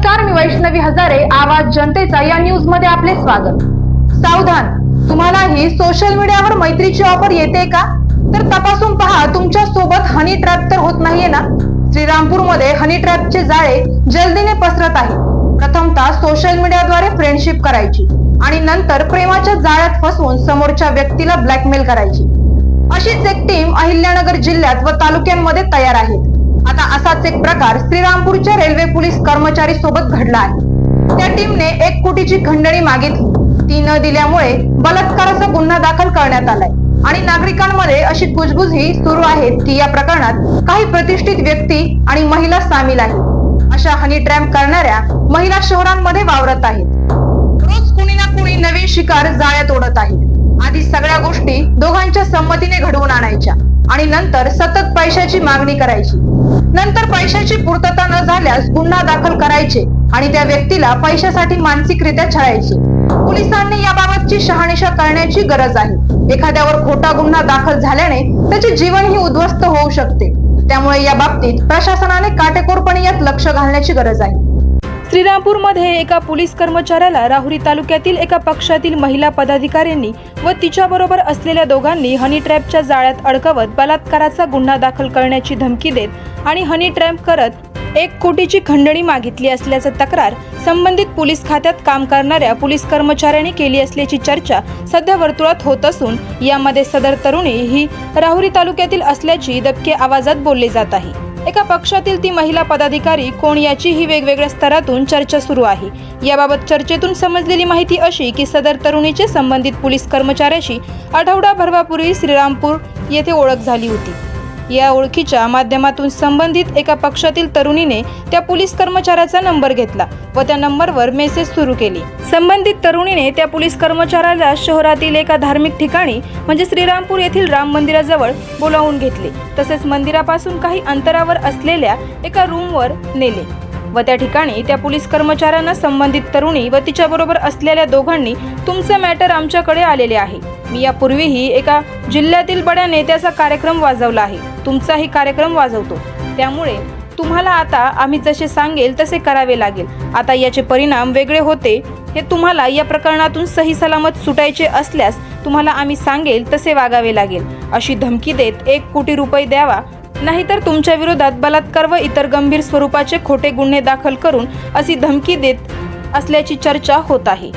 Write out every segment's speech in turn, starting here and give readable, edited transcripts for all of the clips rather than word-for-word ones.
नमस्कार, मी वैष्णवी हजारे, आवाज जनतेचा या न्यूज मध्ये आपले स्वागत। सावधान, तुम्हालाही सोशल मीडियावर मैत्रीची ऑफर येते का? तर तपासून पहा तुमच्या सोबत हनी ट्रॅप तर होत नाहीये ना। श्रीरामपूर मध्ये हनी ट्रॅपचे जाळे जल्दीने पसरत आहे। प्रथमतः सोशल मीडियाद्वारे फ्रेंडशिप करायची आणि नंतर प्रेमाच्या जाळ्यात फसवून समोरच्या व्यक्तीला ब्लॅकमेल करायची। अशीच एक टीम अहिल्यानगर जिल्ह्यात व तालुक्यांमध्ये तयार आहे। आता असाच एक प्रकार श्रीरामपूरच्या रेल्वे पोलीस कर्मचारी सोबत घडला आहे। त्या टीमने 1 कोटीची खंडणी मागितली, ती न दिल्यामुळे बलात्काराचा गुन्हा दाखल करण्यात आलाय आणि नागरिकांमध्ये अशी कुजबुज ही सुरू आहे की या प्रकरणात काही प्रतिष्ठित व्यक्ती आणि महिला सामील आहेत। अशा हनी ट्रॅप करणाऱ्या महिला शहरांमध्ये वावरत आहेत। रोज कुणी ना कुणी नवीन शिकार जाळ्यात ओढत आहेत। आधी सगळ्या गोष्टी दोघांच्या संमतीने घडवून आणायच्या आणि नंतर सतत पैशाची मागणी करायची। नंतर पैशाची पूर्तता न झाल्यास गुन्हा दाखल करायचे आणि त्या व्यक्तीला पैशासाठी मानसिकरित्या छळायचे। पोलिसांनी याबाबतची शहानिशा करण्याची गरज आहे। एखाद्यावर खोटा गुन्हा दाखल झाल्याने त्याचे जीवनही उद्ध्वस्त होऊ शकते। त्यामुळे या बाबतीत प्रशासनाने काटेकोरपणे यात लक्ष घालण्याची गरज आहे। श्रीरामपूरमध्ये एका पोलीस कर्मचाऱ्याला राहुरी तालुक्यातील एका पक्षातील महिला पदाधिकाऱ्यांनी व तिच्याबरोबर असलेल्या दोघांनी हनी ट्रॅपच्या जाळ्यात अडकवत बलात्काराचा गुन्हा दाखल करण्याची धमकी देत आणि हनी ट्रॅप करत 1 कोटीची खंडणी मागितली असल्याची तक्रार संबंधित पोलीस खात्यात काम करणाऱ्या पोलीस कर्मचाऱ्यांनी केली असल्याची चर्चा सध्या वर्तुळात होत असून यामध्ये सदर तरुणी ही राहुरी तालुक्यातील असल्याची दबके आवाजात बोलले जात आहे। एका पक्षातील ती महिला पदाधिकारी कोण याची ही वेगवेगळ्या स्तरातून चर्चा सुरू आहे। याबाबत चर्चेतून समजलेली माहिती अशी की सदर तरुणीचे संबंधित पोलीस कर्मचाऱ्याशी आठवडाभरापूर्वी श्रीरामपूर येथे ओळख झाली होती। या ओळखीच्या माध्यमातून संबंधित एका पक्षातील तरुणीने त्या पोलीस कर्मचाऱ्याचा नंबर घेतला व त्या नंबरवर मेसेज सुरू केली। संबंधित तरुणीने त्या पोलीस कर्मचाऱ्याला शहरातील एका धार्मिक ठिकाणी म्हणजे श्रीरामपूर येथील राम मंदिराजवळ बोलावून घेतले, तसेच मंदिरापासून काही अंतरावर असलेल्या एका रूमवर नेले व त्या ठिकाणी त्या पोलीस कर्मचाऱ्यांना संबंधित तरुणी व तिच्याबरोबर असलेल्या दोघांनी तुमचं मॅटर आमच्याकडे आलेले आहे। मी यापूर्वीही एका जिल्ह्यातील बड्या नेत्याचा कार्यक्रम वाजवला आहे, तुमचाही कार्यक्रम वाजवतो, त्यामुळे तुम्हाला आता आम्ही जसे सांगेल तसे करावे लागेल। आता याचे परिणाम वेगळे होते हे तुम्हाला या प्रकरणातून सही सलामत सुटायचे असल्यास तुम्हाला आम्ही सांगेल तसे वागावे लागेल अशी धमकी देत 1 कोटी रुपये द्यावा, नाहीतर तुमच्या विरोधात बलात्कार व इतर गंभीर स्वरूपाचे खोटे गुन्हे दाखल करून अशी धमकी देत असल्याची चर्चा होत आहे।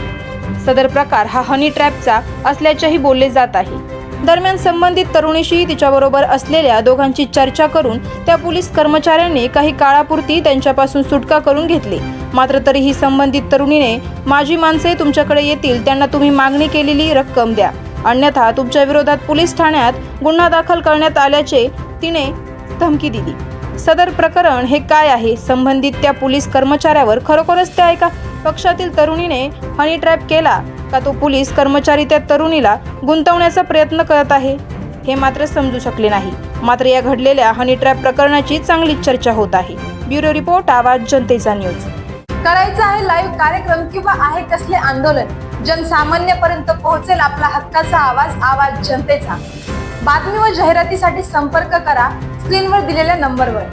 सदर प्रकार हा हनी ट्रॅपचा असल्याचेही बोलले जात आहे। दरम्यान संबंधित तरुणीशी तिच्याबरोबर असलेल्या दोघांची चर्चा करून त्या पोलीस कर्मचाऱ्यांनी काही काळापुरती त्यांच्यापासून सुटका करून घेतली। मात्र तरीही संबंधित तरुणीने माझी माणसे तुमच्याकडे येतील, त्यांना तुम्ही मागणी केलेली रक्कम द्या, अन्यथा तुमच्या विरोधात पोलीस ठाण्यात गुन्हा दाखल करण्यात आल्याचे तिने धमकी दिली। सदर प्रकरण हे काय आहे? संबंधित त्या पोलीस कर्मचाऱ्यावर खरोखरच त्या एका पक्षातील तरुणीने हनी ट्रॅप केला का तो पोलीस कर्मचारी त्या तरुणीला गुंतवण्याचा प्रयत्न करत आहे हे मात्र समजू शकले नाही। मात्र या घडलेल्या हनी ट्रॅप प्रकरणाची चांगलीच चर्चा होत आहे। ब्युरो रिपोर्ट, आवाज जनतेचा न्यूज। करायचा आहे लाईव्ह कार्यक्रम किंवा आहे कसले आंदोलन, जनसामान्यपर्यंत पोहोचेल आपला हक्काचा आवाज, आवाज जनतेचा। बातमी व जाहिरातीसाठी संपर्क करा स्क्रीनवर दिलेल्या नंबरवर।